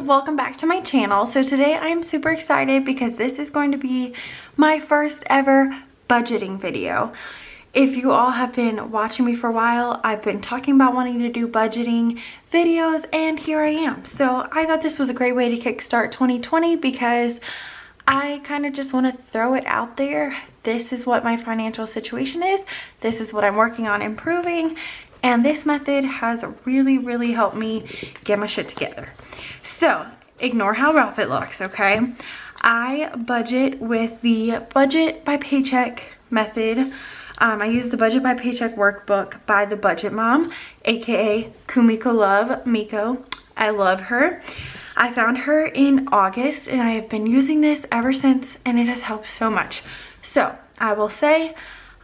welcome back to my channel. So today I am super excited because this is going to be my first ever budgeting video. If you all have been watching me for a while, I've been talking about wanting to do budgeting videos, and here I am. So I thought this was a great way to kickstart 2020 because I kind of just want to throw it out there. This is what my financial situation is. This is what I'm working on improving. And this method has really helped me get my shit together. So ignore how rough it looks, okay? I budget with the budget by paycheck method. I use the budget by paycheck workbook by the budget mom, aka Miko Love, Miko. I love her. I found her in August and I have been using this ever since, and it has helped so much. So I will say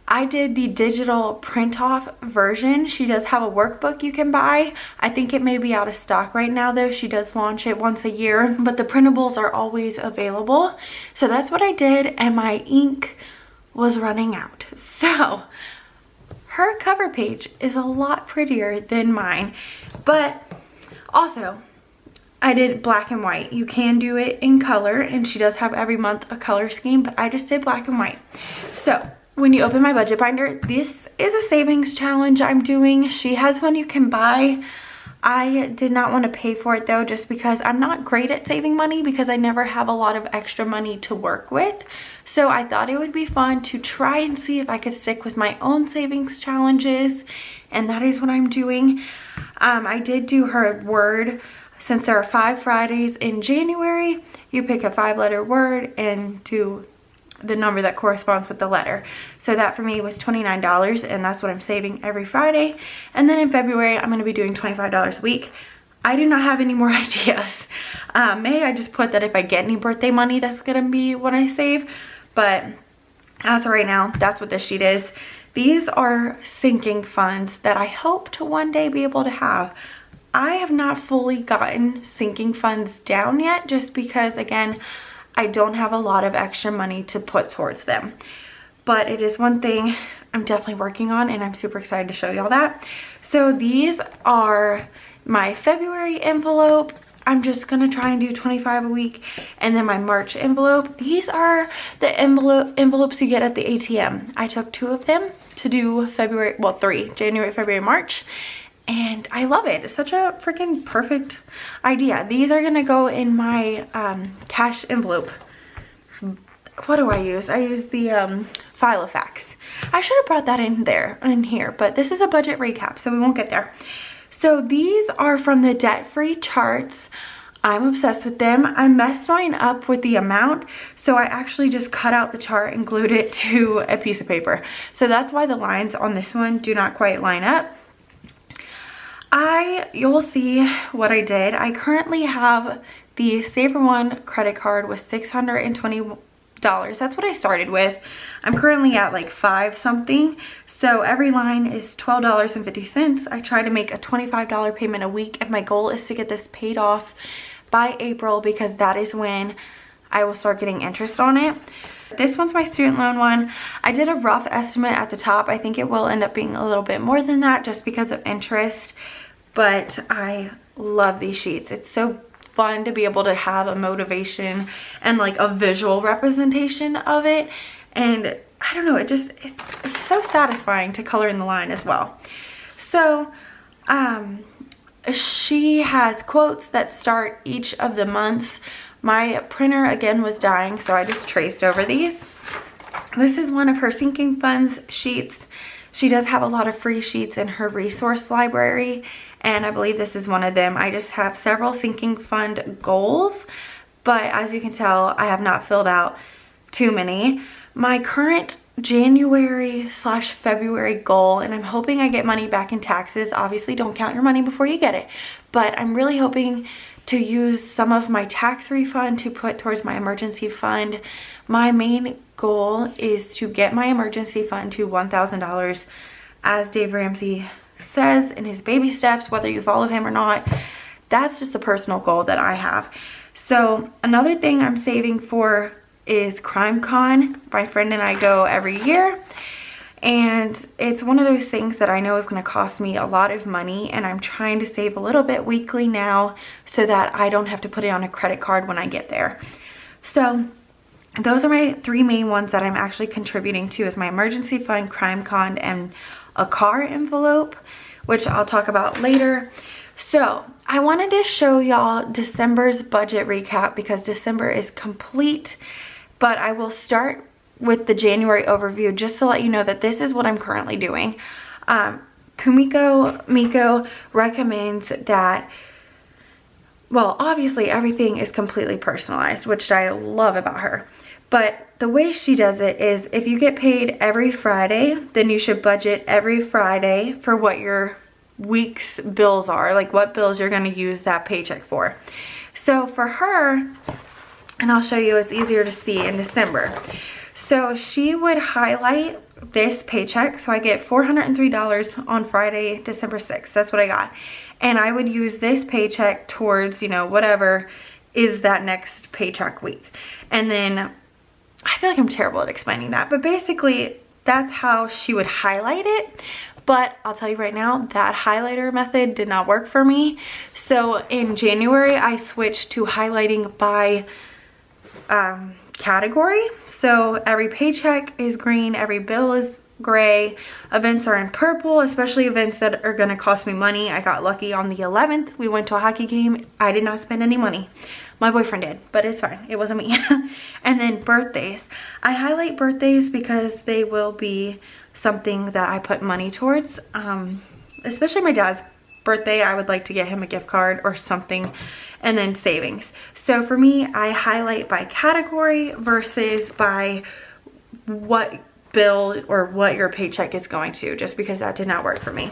I did the digital print off version. She does have a workbook you can buy. I think it may be out of stock right now though. She does launch it once a year, but the printables are always available. So that's what I did, and my ink was running out. So her cover page is a lot prettier than mine, but also I did black and white. You can do it in color, and she does have every month a color scheme, but I just did black and white. So when you open my budget binder, this is a savings challenge I'm doing. She has one you can buy. I did not want to pay for it though, just because I'm not great at saving money because I never have a lot of extra money to work with. So I thought it would be fun to try and see if I could stick with my own savings challenges, and that is what I'm doing. I did do her word. Since there are 5 Fridays in January, you pick a 5-letter word and do the number that corresponds with the letter. So that for me was $29, and that's what I'm saving every Friday. And then in February, I'm going to be doing $25 a week. I do not have any more ideas. May I just put that if I get any birthday money, that's going to be what I save. But as of right now, that's what this sheet is. These are sinking funds that I hope to one day be able to have. I have not fully gotten sinking funds down yet, just because, again, I don't have a lot of extra money to put towards them. But it is one thing I'm definitely working on, and I'm super excited to show y'all that. So these are my February envelope. I'm just gonna try and do 25 a week. And then my March envelope. These are the envelopes you get at the ATM. I took 2 of them to do February, well, 3, January, February, March. And I love it. It's such a freaking perfect idea. These are gonna go in my cash envelope. What do I use? I use the Filofax. I should have brought that in here, but this is a budget recap, so we won't get there. So these are from the debt-free charts. I'm obsessed with them. I messed mine up with the amount, so I actually just cut out the chart and glued it to a piece of paper. So that's why the lines on this one do not quite line up. You'll see what I did. I currently have the Savor One credit card with $620. That's what I started with. I'm currently at like 5 something. So every line is $12.50. I try to make a $25 payment a week, and my goal is to get this paid off by April, because that is when I will start getting interest on it. This one's my student loan one. I did a rough estimate at the top. I think it will end up being a little bit more than that just because of interest. But I love these sheets. It's so fun to be able to have a motivation and like a visual representation of it. And I don't know, it's so satisfying to color in the line as well. So she has quotes that start each of the months. My printer again was dying, so I just traced over these. This is one of her sinking funds sheets. She does have a lot of free sheets in her resource library, and I believe this is one of them. I just have several sinking fund goals, but as you can tell, I have not filled out too many. My current January/February goal, and I'm hoping I get money back in taxes. Obviously, don't count your money before you get it, but I'm really hoping to use some of my tax refund to put towards my emergency fund. My main goal is to get my emergency fund to $1,000, as Dave Ramsey says in his baby steps, whether you follow him or not. That's just a personal goal that I have. So another thing I'm saving for is CrimeCon. My friend and I go every year, And it's one of those things that I know is going to cost me a lot of money, and I'm trying to save a little bit weekly now so that I don't have to put it on a credit card when I get there. So those are my 3 main ones that I'm actually contributing to, is my emergency fund, crime con, and a car envelope, which I'll talk about later. So I wanted to show y'all December's budget recap because December is complete, but I will start with the January overview just to let you know that this is what I'm currently doing. Miko recommends that, well, obviously everything is completely personalized, which I love about her. But the way she does it is, if you get paid every Friday, then you should budget every Friday for what your week's bills are, like what bills you're going to use that paycheck for. So for her, and I'll show you, it's easier to see in December. So she would highlight this paycheck. So I get $403 on Friday, December 6th. That's what I got. And I would use this paycheck towards, you know, whatever is that next paycheck week. And then I feel like I'm terrible at explaining that, but basically that's how she would highlight it. But I'll tell you right now, that highlighter method did not work for me. So in January, I switched to highlighting by category. So every paycheck is green, every bill is gray, events are in purple, especially events that are going to cost me money. I got lucky on the 11th. We went to a hockey game. I did not spend any money. My boyfriend did, but it's fine. It wasn't me. And then birthdays. I highlight birthdays because they will be something that I put money towards. Especially my dad's birthday, I would like to get him a gift card or something. And then savings. So for me, I highlight by category versus by what bill or what your paycheck is going to, just because that did not work for me.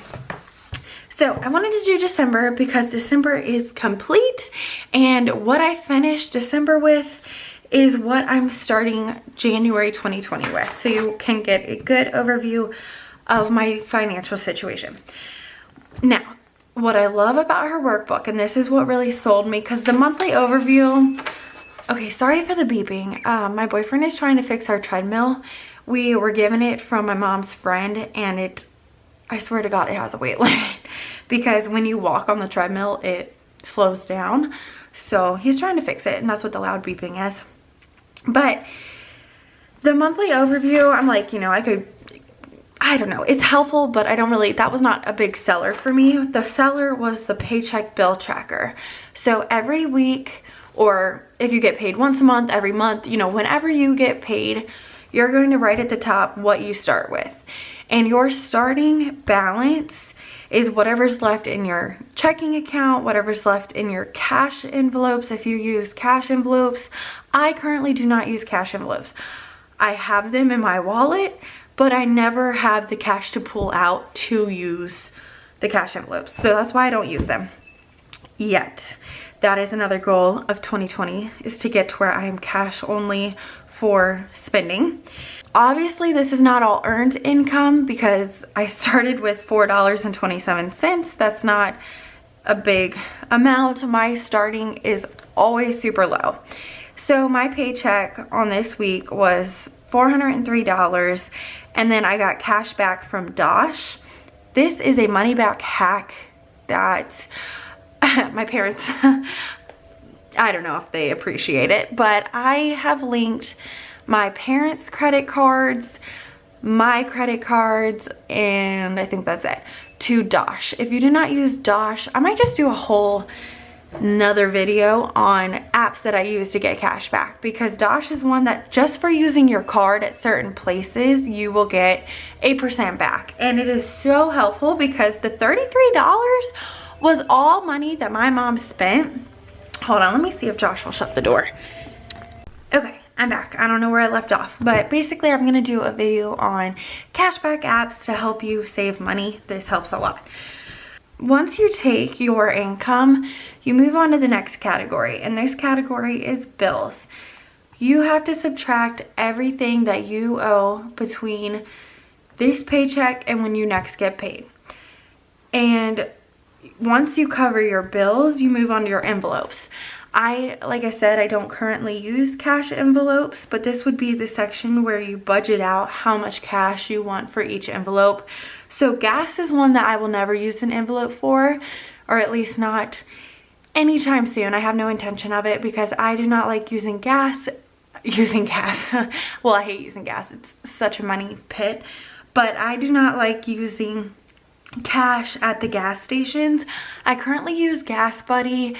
So I wanted to do December because December is complete, and what I finished December with is what I'm starting January 2020 with, so you can get a good overview of my financial situation. Now, what I love about her workbook, and this is what really sold me, because the monthly overview, okay, sorry for the beeping. My boyfriend is trying to fix our treadmill. We were given it from my mom's friend, and it, I swear to God, it has a weight limit because when you walk on the treadmill, it slows down. So he's trying to fix it, and that's what the loud beeping is. But the monthly overview, I'm like, you know, I don't know, it's helpful, but I don't really, that was not a big seller for me. The seller was the paycheck bill tracker. So every week, or if you get paid once a month, every month, you know, whenever you get paid, you're going to write at the top what you start with. And your starting balance is whatever's left in your checking account, whatever's left in your cash envelopes. If you use cash envelopes, I currently do not use cash envelopes. I have them in my wallet, but I never have the cash to pull out to use the cash envelopes. So that's why I don't use them yet. That is another goal of 2020, is to get to where I am cash only for spending. Obviously, this is not all earned income because I started with $4.27. That's not a big amount. My starting is always super low. So my paycheck on this week was $403, and then I got cash back from Dosh. This is a money back hack that my parents, I don't know if they appreciate it, but I have linked my parents' credit cards, my credit cards, and I think that's it, to Dosh. If you do not use Dosh, I might just do a whole another video on apps that I use to get cash back, because Dosh is one that just for using your card at certain places, you will get 8% back. And it is so helpful because the $33 was all money that my mom spent. Hold on, let me see if Josh will shut the door. Okay, I'm back. I don't know where I left off, but basically I'm going to do a video on cashback apps to help you save money. This helps a lot. Once you take your income, you move on to the next category, and this category is bills. You have to subtract everything that you owe between this paycheck and when you next get paid. And once you cover your bills, you move on to your envelopes. Like I said, I don't currently use cash envelopes, but this would be the section where you budget out how much cash you want for each envelope. So gas is one that I will never use an envelope for, or at least not anytime soon. I have no intention of it because I do not like using gas. Well, I hate using gas. It's such a money pit. But I do not like using cash at the gas stations. I currently use Gas Buddy,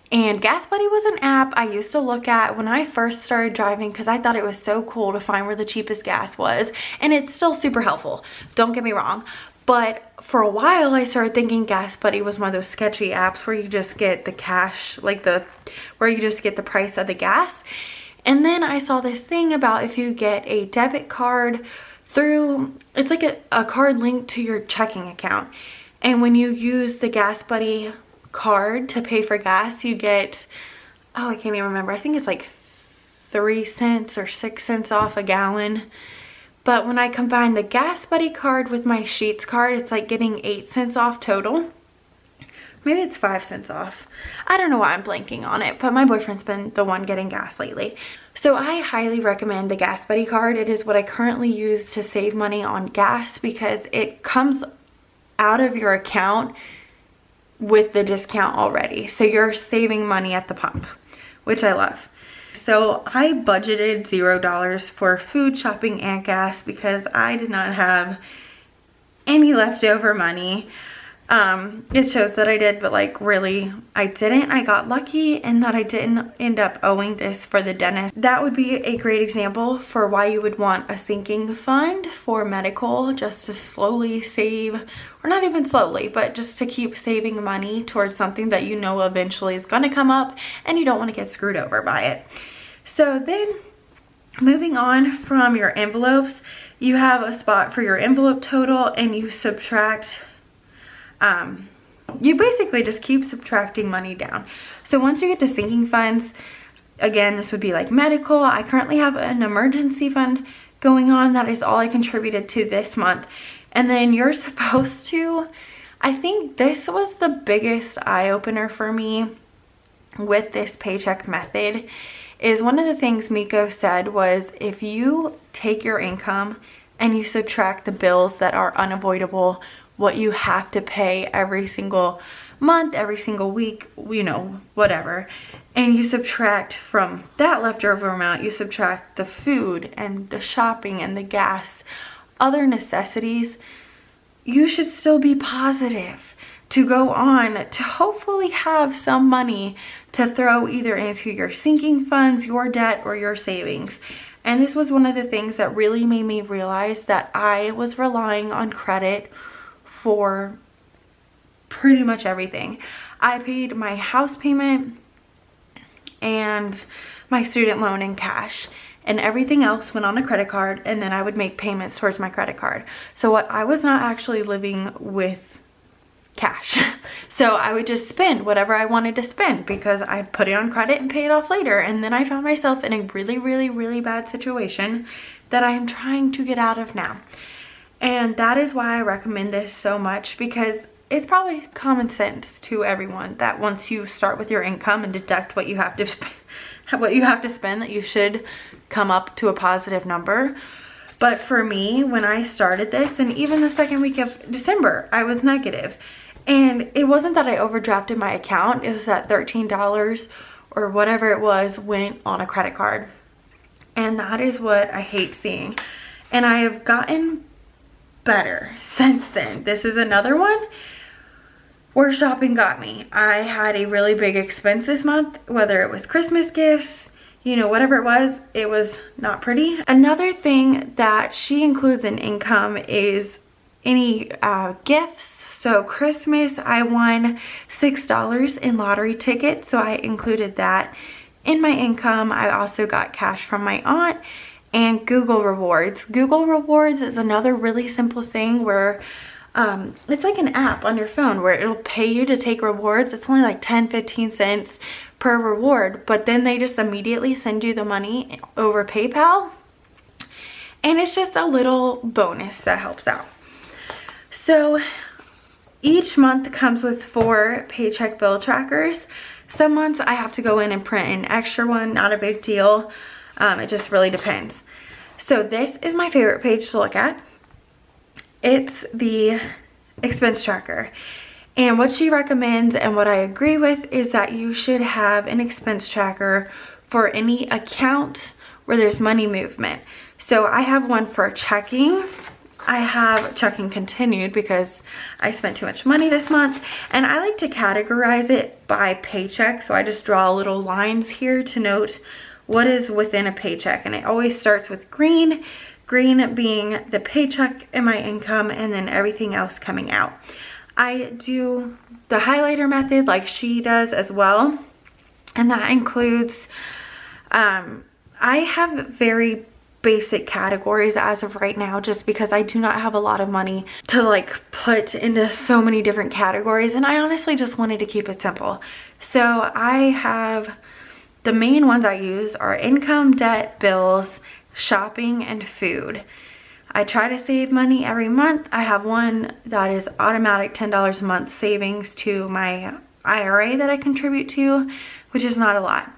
and Gas Buddy was an app I used to look at when I first started driving because I thought it was so cool to find where the cheapest gas was, and it's still super helpful, don't get me wrong. But for a while I started thinking Gas Buddy was one of those sketchy apps where you just get the cash, where you just get the price of the gas. And then I saw this thing about if you get a debit card through, it's like a card linked to your checking account, and when you use the Gas Buddy card to pay for gas, you get, oh, I can't even remember, I think it's like 3 cents or 6 cents off a gallon. But when I combine the Gas Buddy card with my Sheetz card, it's like getting 8 cents off total. Maybe it's 5 cents off. I don't know why I'm blanking on it, but my boyfriend's been the one getting gas lately. So I highly recommend the Gas Buddy card. It is what I currently use to save money on gas because it comes out of your account with the discount already. So you're saving money at the pump, which I love. So I budgeted $0 for food, shopping, and gas because I did not have any leftover money. It shows that I did, but like really I didn't. I got lucky in that I didn't end up owing this for the dentist. That would be a great example for why you would want a sinking fund for medical, just to slowly save, or not even slowly, but just to keep saving money towards something that you know eventually is going to come up and you don't want to get screwed over by it. So then moving on from your envelopes, you have a spot for your envelope total and you subtract. You basically just keep subtracting money down. So once you get to sinking funds, again, this would be like medical. I currently have an emergency fund going on. That is all I contributed to this month. And then you're supposed to, I think this was the biggest eye-opener for me with this paycheck method, is one of the things Miko said was if you take your income and you subtract the bills that are unavoidable, what you have to pay every single month, every single week, you know, whatever, and you subtract from that leftover amount, you subtract the food and the shopping and the gas, other necessities, you should still be positive to go on to hopefully have some money to throw either into your sinking funds, your debt, or your savings. And this was one of the things that really made me realize that I was relying on credit for pretty much everything. I paid my house payment and my student loan in cash, and everything else went on a credit card, and then I would make payments towards my credit card. So I was not actually living with cash. So I would just spend whatever I wanted to spend because I'd put it on credit and pay it off later. And then I found myself in a really, really, really bad situation that I am trying to get out of now. And that is why I recommend this so much, because it's probably common sense to everyone that once you start with your income and deduct what you have to spend, that you should come up to a positive number. But for me, when I started this, and even the second week of December, I was negative. And it wasn't that I overdrafted my account, it was that $13 or whatever it was went on a credit card. And that is what I hate seeing. And I have gotten better since then. This is another one where shopping got me. I had a really big expense this month, whether it was Christmas gifts, you know, whatever it was not pretty. Another thing that she includes in income is any gifts. So Christmas, I won $6 in lottery tickets, so I included that in my income. I also got cash from my aunt and Google Rewards. Google Rewards is another really simple thing where it's like an app on your phone where it'll pay you to take rewards. It's only like 10-15 cents per reward, but then they just immediately send you the money over PayPal, and it's just a little bonus that helps out. So each month comes with 4 paycheck bill trackers. Some months I have to go in and print an extra one, not a big deal. It just really depends. So this is my favorite page to look at. It's the expense tracker. And what she recommends and what I agree with is that you should have an expense tracker for any account where there's money movement. So I have one for checking. I have checking continued because I spent too much money this month, and I like to categorize it by paycheck. So I just draw little lines here to note what is within a paycheck, and it always starts with green being the paycheck and my income, and then everything else coming out. I do the highlighter method like she does as well, and that includes I have very basic categories as of right now, just because I do not have a lot of money to like put into so many different categories, and I honestly just wanted to keep it simple. So I have the main ones I use are income, debt, bills, shopping, and food. I try to save money every month. I have one that is automatic $10 a month savings to my IRA that I contribute to, which is not a lot.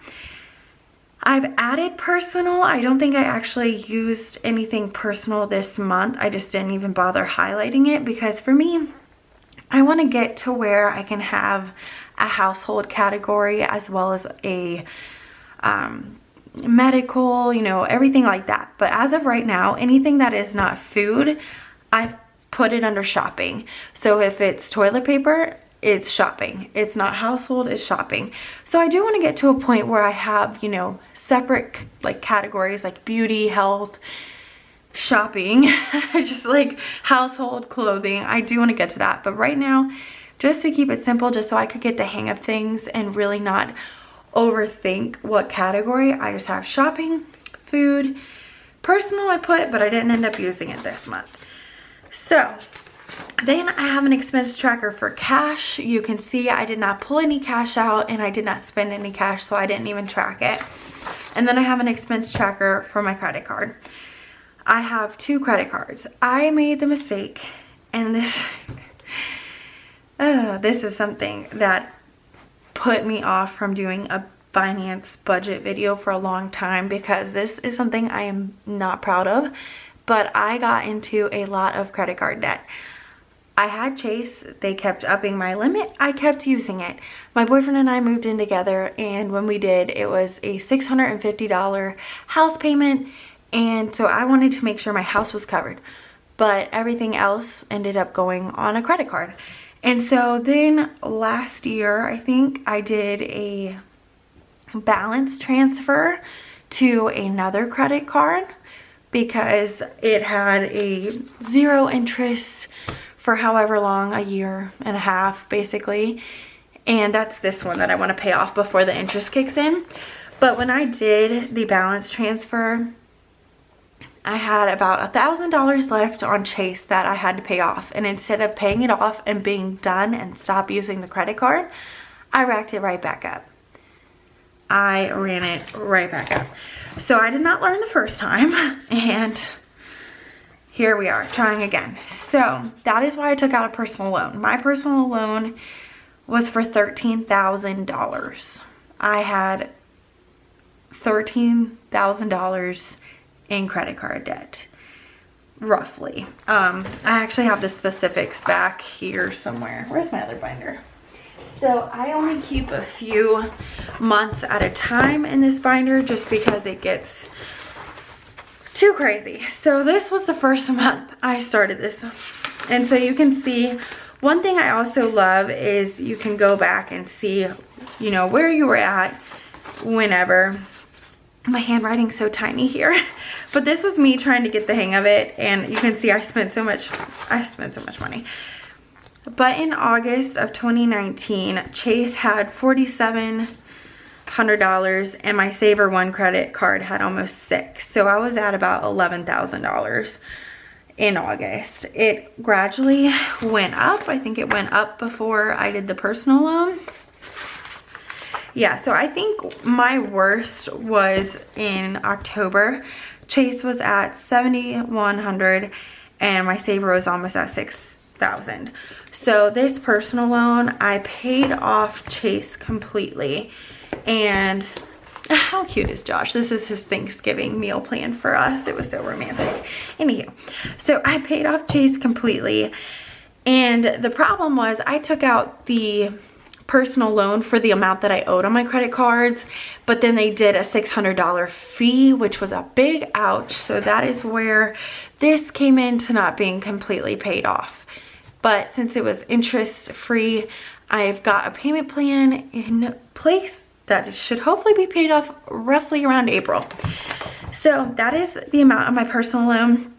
I've added personal. I don't think I actually used anything personal this month. I just didn't even bother highlighting it because for me, I want to get to where I can have a household category as well as a medical, you know, everything like that. But as of right now, anything that is not food, I've put it under shopping. So if it's toilet paper, it's shopping. It's not household, it's shopping. So I do want to get to a point where I have, you know, separate like categories like beauty, health, shopping, just like household, clothing. I do want to get to that, but right now, just to keep it simple, just so I could get the hang of things and really not overthink what category, I just have shopping, food, personal I put, but I didn't end up using it this month. So then I have an expense tracker for cash. You can see I did not pull any cash out and I did not spend any cash, so I didn't even track it. And then I have an expense tracker for my credit card. I have 2 credit cards. I made the mistake, and this is something that put me off from doing a finance budget video for a long time, because this is something I am not proud of, but I got into a lot of credit card debt. I had Chase, they kept upping my limit, I kept using it. My boyfriend and I moved in together, and when we did, it was a $650 house payment, and so I wanted to make sure my house was covered, but everything else ended up going on a credit card. And so then last year, I think I did a balance transfer to another credit card because it had a 0 interest for however long, a year and a half basically. And that's this one that I want to pay off before the interest kicks in. But when I did the balance transfer, I had about $1,000 left on Chase that I had to pay off. And instead of paying it off and being done and stop using the credit card, I racked it right back up. I ran it right back up. So I did not learn the first time, and here we are trying again. So that is why I took out a personal loan. My personal loan was for $13,000. I had $13,000 in credit card debt, roughly. I actually have the specifics back here somewhere. Where's my other binder? So I only keep a few months at a time in this binder just because it gets too crazy. So this was the first month I started this. And so you can see, one thing I also love is you can go back and see, you know, where you were at whenever. My handwriting's so tiny here. But this was me trying to get the hang of it, and you can see I spent so much money. But in August of 2019, Chase had $4,700 and my Savor One credit card had almost $6,000. So I was at about $11,000 in August. It gradually went up. I think it went up before I did the personal loan. Yeah, so I think my worst was in October. Chase was at $7,100 and my Savor was almost at $26,000. So this personal loan, I paid off Chase completely. And how cute is Josh? This is his Thanksgiving meal plan for us. It was so romantic. Anywho, so I paid off Chase completely. And the problem was I took out the personal loan for the amount that I owed on my credit cards, but then they did a $600 fee, which was a big ouch. So that is where this came into not being completely paid off. But since it was interest free, I've got a payment plan in place that should hopefully be paid off roughly around April. So that is the amount of my personal loan.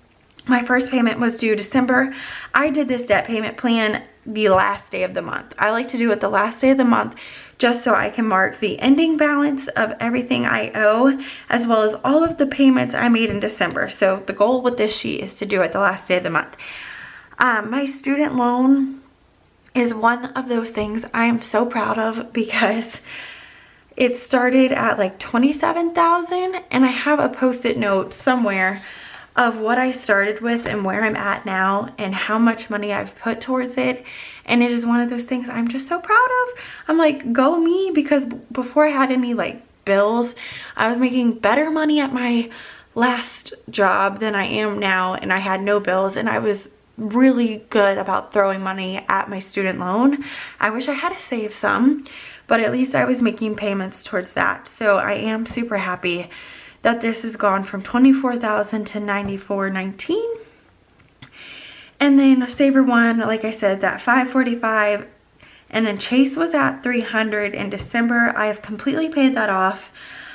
My first payment was due December. I did this debt payment plan the last day of the month. I like to do it the last day of the month just so I can mark the ending balance of everything I owe, as well as all of the payments I made in December. So the goal with this sheet is to do it the last day of the month. My student loan is one of those things I am so proud of because it started at like $27,000, and I have a post-it note somewhere of what I started with and where I'm at now and how much money I've put towards it. And it is one of those things I'm just so proud of. I'm like, go me, because before I had any like bills, I was making better money at my last job than I am now, and I had no bills, and I was really good about throwing money at my student loan. I wish I had to save some, but at least I was making payments towards that. So I am super happy that this has gone from $24,000 to $94.19. And then Savor one, like I said, is at $545. And then Chase was at $300 in December. I have completely paid that off.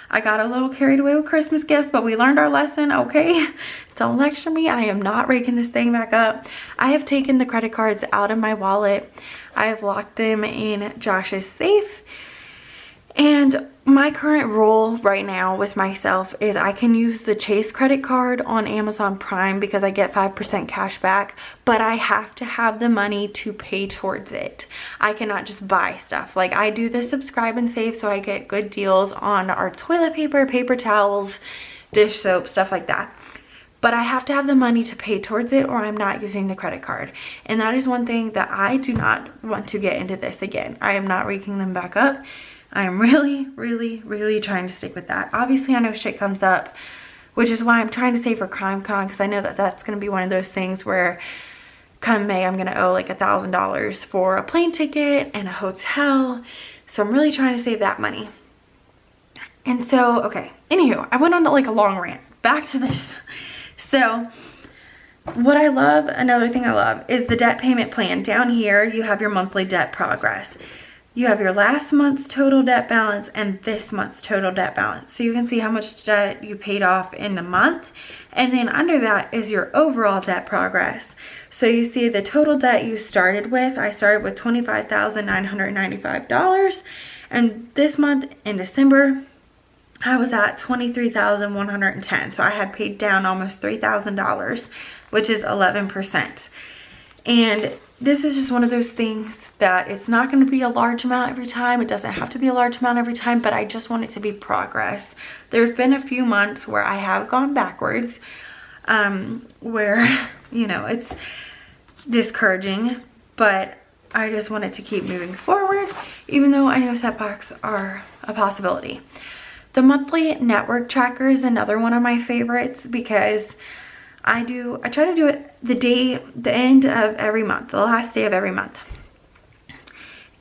I got a little carried away with Christmas gifts, but we learned our lesson, okay? Don't lecture me. I am not raking this thing back up. I have taken the credit cards out of my wallet. I have locked them in Josh's safe. And my current rule right now with myself is I can use the Chase credit card on Amazon Prime because I get 5% cash back, but I have to have the money to pay towards it. I cannot just buy stuff. Like, I do the subscribe and save so I get good deals on our toilet paper, paper towels, dish soap, stuff like that. But I have to have the money to pay towards it, or I'm not using the credit card. And that is one thing that I do not want to get into this again. I am not raking them back up. I'm really trying to stick with that. Obviously, I know shit comes up, which is why I'm trying to save for CrimeCon, because I know that that's going to be one of those things where come May, I'm going to owe like $1,000 for a plane ticket and a hotel. So I'm really trying to save that money. And so, okay, anywho, I went on to like a long rant. Back to this. So what I love, another thing I love, is the debt payment plan. Down here, you have your monthly debt progress. You have your last month's total debt balance and this month's total debt balance. So you can see how much debt you paid off in the month. And then under that is your overall debt progress. So you see the total debt you started with. I started with $25,995. And this month in December, I was at $23,110. So I had paid down almost $3,000, which is 11%. And this is just one of those things that it's not going to be a large amount every time. It doesn't have to be a large amount every time, but I just want it to be progress. There have been a few months where I have gone backwards, where, you know, it's discouraging, but I just want it to keep moving forward, even though I know setbacks are a possibility. The monthly network tracker is another one of my favorites because I try to do it the end of every month, the last day of every month.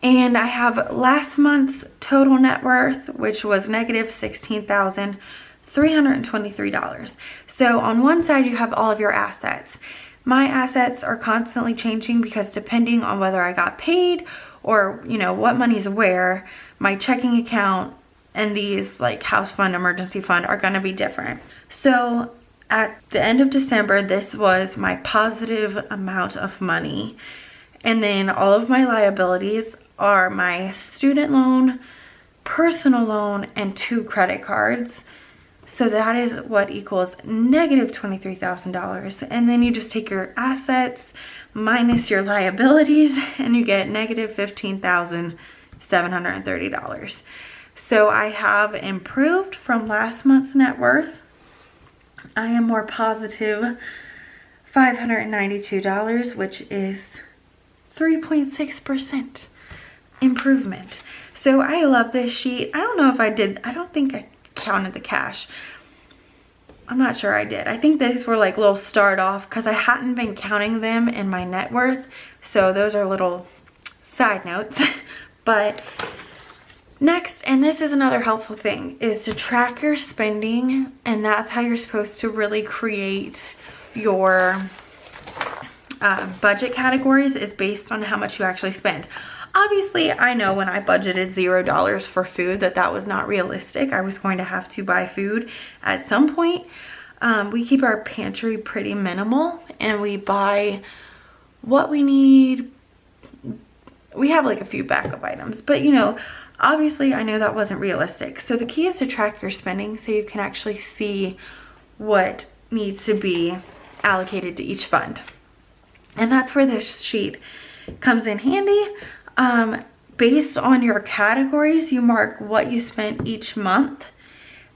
And I have last month's total net worth, which was negative $16,323. So on one side, you have all of your assets. My assets are constantly changing because depending on whether I got paid or, you know, what money's where, my checking account and these like house fund, emergency fund are going to be different. So at the end of December, this was my positive amount of money. And then all of my liabilities are my student loan, personal loan, and 2 credit cards. So that is what equals negative $23,000. And then you just take your assets minus your liabilities and you get negative $15,730. So I have improved from last month's net worth. I am more positive $592, which is 3.6% improvement. So I love this sheet. I don't know if I did, I don't think I counted the cash. I'm not sure I did. I think these were like little start off because I hadn't been counting them in my net worth. So those are little side notes. But next, and this is another helpful thing, is to track your spending. And that's how you're supposed to really create your budget categories, is based on how much you actually spend. Obviously, I know when I budgeted $0 for food that was not realistic. I was going to have to buy food at some point. We keep our pantry pretty minimal and we buy what we need. We have like a few backup items, but you know, obviously I know that wasn't realistic. So the key is to track your spending so you can actually see what needs to be allocated to each fund. And that's where this sheet comes in handy. Based on your categories, you mark what you spent each month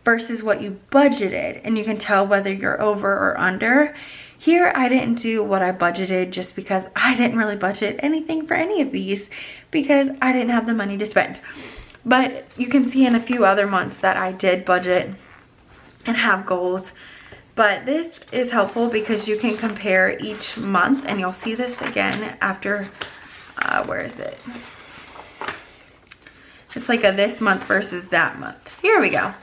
versus what you budgeted, and you can tell whether you're over or under. Here, I didn't do what I budgeted just because I didn't really budget anything for any of these because I didn't have the money to spend. But you can see in a few other months that I did budget and have goals. But this is helpful because you can compare each month, and you'll see this again after, where is it? It's like a this month versus that month. Here we go.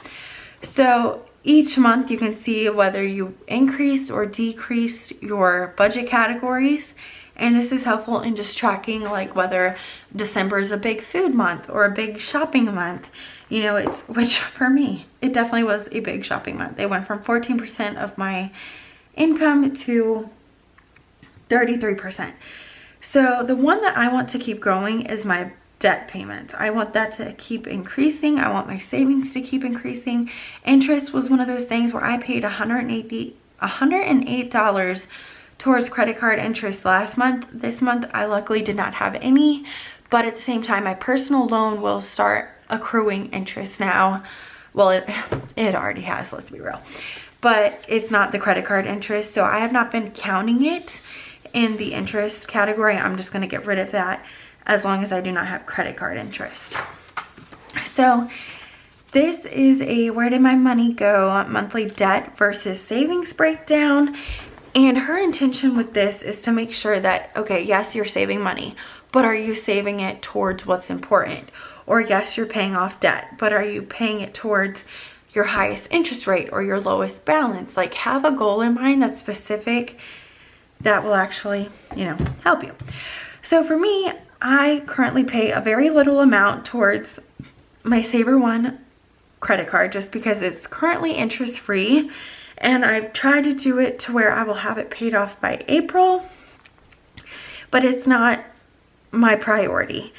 So each month you can see whether you increased or decreased your budget categories. And this is helpful in just tracking like whether December is a big food month or a big shopping month. You know, which for me, it definitely was a big shopping month. It went from 14% of my income to 33%. So the one that I want to keep growing is my debt payments. I want that to keep increasing. I want my savings to keep increasing. Interest was one of those things where I paid $108 towards credit card interest last month. This month, I luckily did not have any, but at the same time, my personal loan will start accruing interest now. Well, it already has, let's be real, but it's not the credit card interest. So I have not been counting it in the interest category. I'm just going to get rid of that as long as I do not have credit card interest. So this is a where did my money go monthly debt versus savings breakdown. And her intention with this is to make sure that, okay, yes, you're saving money, but are you saving it towards what's important? Or yes, you're paying off debt, but are you paying it towards your highest interest rate or your lowest balance? Like, have a goal in mind that's specific that will actually, you know, help you. So for me, I currently pay a very little amount towards my Savor One credit card just because it's currently interest free. And I've tried to do it to where I will have it paid off by April, but it's not my priority.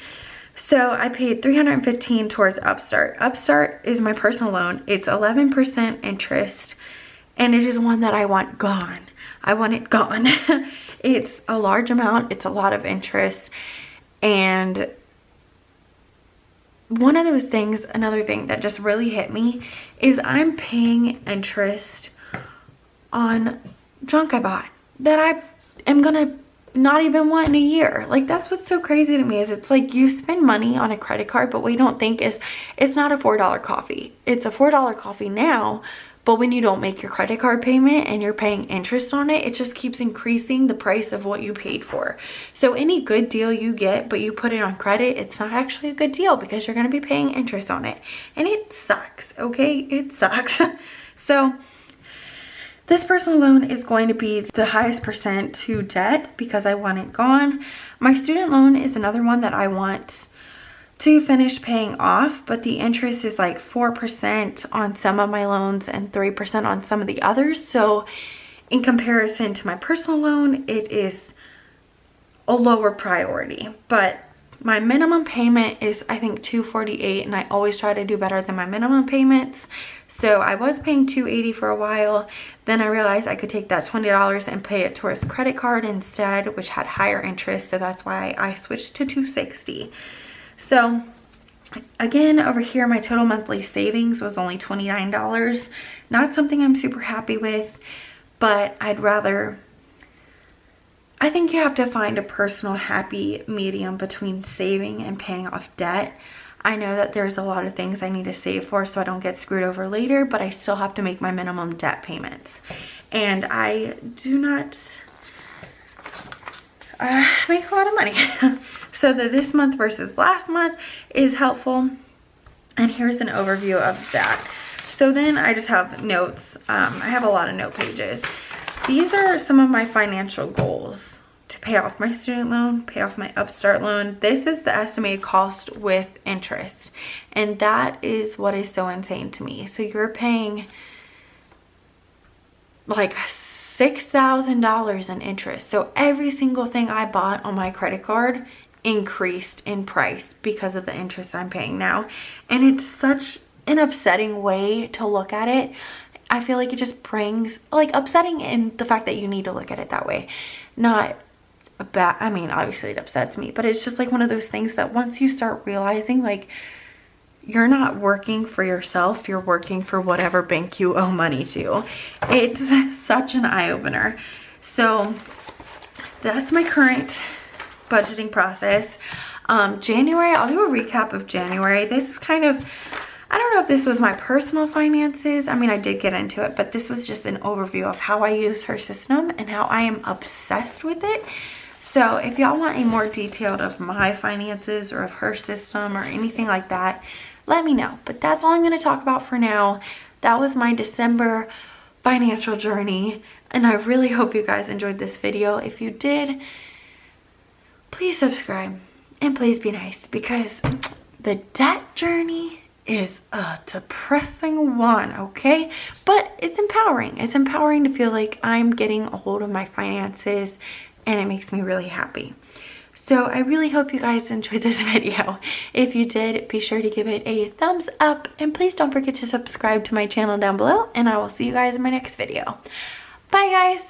So I paid $315 towards Upstart. Upstart is my personal loan. It's 11% interest, and it is one that I want gone. I want it gone. It's a large amount. It's a lot of interest. And one of those things, another thing that just really hit me is I'm paying interest on junk I bought that I am gonna not even want in a year. Like, that's what's so crazy to me, is it's like you spend money on a credit card, but what you don't think is it's not a $4 coffee. It's a $4 coffee now, but when you don't make your credit card payment and you're paying interest on it, it just keeps increasing the price of what you paid for. So any good deal you get, but you put it on credit, it's not actually a good deal because you're gonna be paying interest on it. And it sucks, okay? It sucks. So this personal loan is going to be the highest percent to debt because I want it gone. My student loan is another one that I want to finish paying off, but the interest is like 4% on some of my loans and 3% on some of the others. So in comparison to my personal loan, it is a lower priority. But my minimum payment is, I think, $248, and I always try to do better than my minimum payments. So I was paying $280 for a while. Then I realized I could take that $20 and pay it towards credit card instead, which had higher interest. So that's why I switched to $260. So again, over here, my total monthly savings was only $29. Not something I'm super happy with, but I'd rather I think you have to find a personal happy medium between saving and paying off debt. I know that there's a lot of things I need to save for so I don't get screwed over later, but I still have to make my minimum debt payments. And I do not make a lot of money. So the this month versus last month is helpful. And here's an overview of that. So then I just have notes. I have a lot of note pages. These are some of my financial goals. To pay off my student loan, pay off my Upstart loan. This is the estimated cost with interest. And that is what is so insane to me. So you're paying like $6,000 in interest. So every single thing I bought on my credit card increased in price because of the interest I'm paying now. And it's such an upsetting way to look at it. I feel like it just brings, like, upsetting in the fact that you need to look at it that way. Not bad. I mean, obviously it upsets me, but it's just like one of those things that once you start realizing, like, you're not working for yourself, you're working for whatever bank you owe money to. It's such an eye-opener. So that's my current budgeting process. January, I'll do a recap of January. This is kind of, I don't know if this was my personal finances. I mean, I did get into it, but this was just an overview of how I use her system and how I am obsessed with it. So if y'all want a more detailed of my finances or of her system or anything like that, let me know. But that's all I'm going to talk about for now. That was my December financial journey, and I really hope you guys enjoyed this video. If you did, please subscribe and please be nice, because the debt journey is a depressing one, okay? But it's empowering. It's empowering to feel like I'm getting a hold of my finances, and it makes me really happy. So I really hope you guys enjoyed this video. If you did, be sure to give it a thumbs up, and please don't forget to subscribe to my channel down below, and I will see you guys in my next video. Bye guys.